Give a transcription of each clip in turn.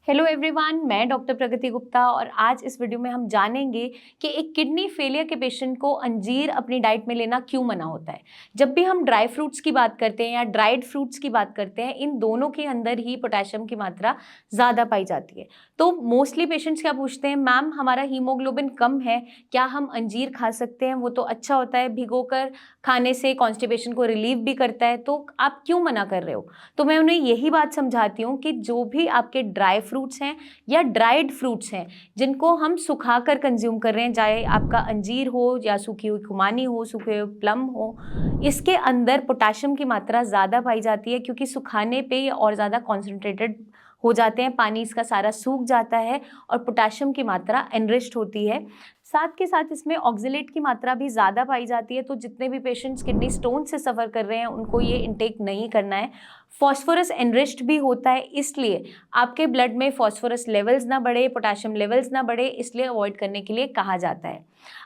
Hello everyone, मैं doctor प्रगति गुप्ता और आज इस वीडियो में हम जानेंगे कि एक किडनी फेलियर के पेशेंट को अंजीर अपनी डाइट में लेना क्यों मना होता है। जब भी हम ड्राई फ्रूट्स की बात करते हैं या ड्राइड फ्रूट्स की बात करते हैं, इन दोनों के अंदर ही पोटेशियम की मात्रा ज़्यादा पाई जाती है। तो मोस्टली पेशेंट्स क्या पूछते हैं, मैम हमारा हीमोग्लोबिन कम है, क्या हम अंजीर खा सकते हैं? वो तो अच्छा होता है, भिगोकर खाने से कॉन्स्टिपेशन को रिलीव भी करता है, तो आप क्यों मना कर रहे हो? तो मैं उन्हें यही बात समझाती हूँ कि जो भी आपके ड्राई फ्रूट्स हैं या ड्राइड फ्रूट्स हैं जिनको हम सुखाकर कंज्यूम कर रहे हैं, चाहे आपका अंजीर हो या सूखी हुई खुमानी हो, सूखे हुए प्लम हो, इसके अंदर पोटेशियम की मात्रा ज़्यादा पाई जाती है क्योंकि सुखाने पे ये और ज़्यादा कॉन्सेंट्रेटेड हो जाते हैं, पानी इसका सारा सूख जाता है और पोटेशियम की मात्रा एनरिच्ड होती है। साथ के साथ इसमें ऑक्जेलेट की मात्रा भी ज़्यादा पाई जाती है, तो जितने भी पेशेंट्स किडनी स्टोन से सफ़र कर रहे हैं उनको ये इनटेक नहीं करना है। फॉस्फोरस एनरिच्ड भी होता है, इसलिए आपके ब्लड में फॉस्फोरस लेवल्स ना बढ़े, पोटेशियम लेवल्स ना बढ़े, इसलिए अवॉइड करने के लिए कहा जाता है।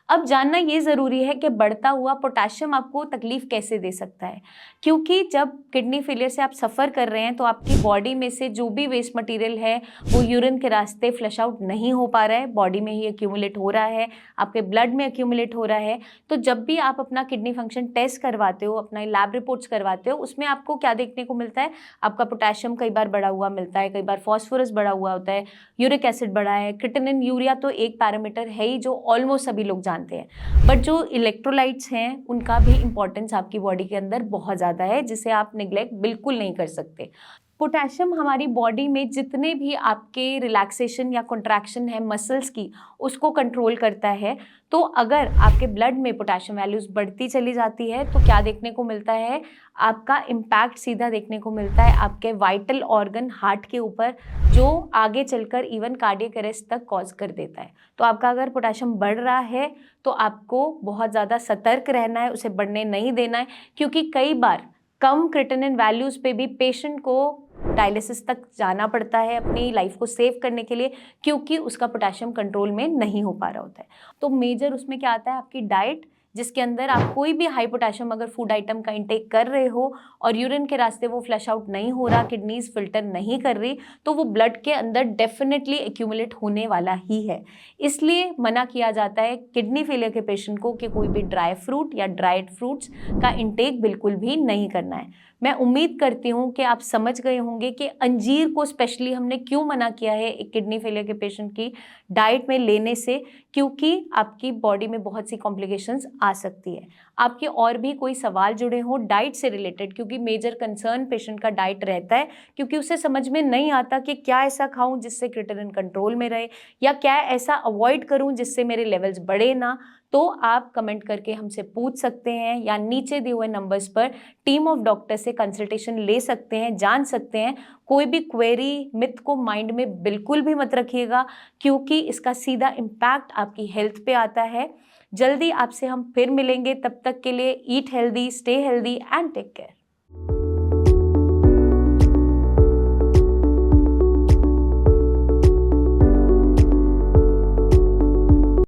अब जानना ये ज़रूरी है कि बढ़ता हुआ पोटेशियम आपको तकलीफ़ कैसे दे सकता है, क्योंकि जब किडनी फेलियर से आप सफ़र कर रहे हैं तो आपकी बॉडी में से जो भी वेस्ट मटेरियल है वो यूरिन के रास्ते फ्लश आउट नहीं हो पा रहा है, बॉडी में ही एक्यूमुलेट हो रहा है, आपके ब्लड में एक्यूमुलेट हो रहा है। तो जब भी आप अपना किडनी फंक्शन टेस्ट करवाते हो, अपना लैब रिपोर्ट्स करवाते हो, उसमें आपको क्या देखने को मिलता है? आपका पोटेशियम कई बार बढ़ा हुआ मिलता है, कई बार फॉस्फोरस बढ़ा हुआ होता है, यूरिक एसिड बढ़ा है, क्रिएटिनिन, यूरिया तो एक पैरामीटर है ही जो ऑलमोस्ट सभी लोग जानते हैं, बट जो इलेक्ट्रोलाइट्स हैं उनका भी इंपॉर्टेंस आपकी बॉडी के अंदर बहुत ज़्यादा है, जिसे आप निगलेक्ट बिल्कुल नहीं कर सकते। पोटेशियम हमारी बॉडी में जितने भी आपके रिलैक्सेशन या कॉन्ट्रैक्शन है मसल्स की, उसको कंट्रोल करता है। तो अगर आपके ब्लड में पोटेशियम वैल्यूज़ बढ़ती चली जाती है तो क्या देखने को मिलता है? आपका इम्पैक्ट सीधा देखने को मिलता है आपके वाइटल ऑर्गन हार्ट के ऊपर, जो आगे चलकर इवन कार्डियक अरेस्ट तक कॉज कर देता है। तो आपका अगर पोटेशियम बढ़ रहा है तो आपको बहुत ज़्यादा सतर्क रहना है, उसे बढ़ने नहीं देना है, क्योंकि कई बार कम क्रिएटिनिन वैल्यूज़ पे भी पेशेंट को डायलिसिस तक जाना पड़ता है अपनी लाइफ को सेव करने के लिए, क्योंकि उसका पोटेशियम कंट्रोल में नहीं हो पा रहा होता है। तो मेजर उसमें क्या आता है? आपकी डाइट, जिसके अंदर आप कोई भी हाई पोटेशियम अगर फूड आइटम का इंटेक कर रहे हो और यूरिन के रास्ते वो फ्लश आउट नहीं हो रहा, किडनीज फिल्टर नहीं कर रही, तो वो ब्लड के अंदर डेफिनेटली एक्यूमुलेट होने वाला ही है। इसलिए मना किया जाता है किडनी फेलियर के पेशेंट को कि कोई भी ड्राई फ्रूट या ड्राइड फ्रूट्स का इंटेक बिल्कुल भी नहीं करना है। मैं उम्मीद करती हूँ कि आप समझ गए होंगे कि अंजीर को स्पेशली हमने क्यों मना किया है एक किडनी फेलियर के पेशेंट की डाइट में लेने से, क्योंकि आपकी बॉडी में बहुत सी कॉम्प्लिकेशंस आ सकती है। आपके और भी कोई सवाल जुड़े हों डाइट से रिलेटेड, क्योंकि मेजर कंसर्न पेशेंट का डाइट रहता है, क्योंकि उसे समझ में नहीं आता कि क्या ऐसा खाऊं जिससे क्रिएटिनिन कंट्रोल में रहे, या क्या ऐसा अवॉइड करूं जिससे मेरे लेवल्स बढ़े ना। तो आप कमेंट करके हमसे पूछ सकते हैं या नीचे दिए हुए नंबर्स पर टीम ऑफ डॉक्टर से कंसल्टेशन ले सकते हैं, जान सकते हैं। कोई भी क्वेरी मिथ को माइंड में बिल्कुल भी मत रखिएगा, क्योंकि इसका सीधा इम्पैक्ट आपकी हेल्थ पे आता है। जल्दी आपसे हम फिर मिलेंगे, तब तक के लिए eat healthy, stay healthy and take care.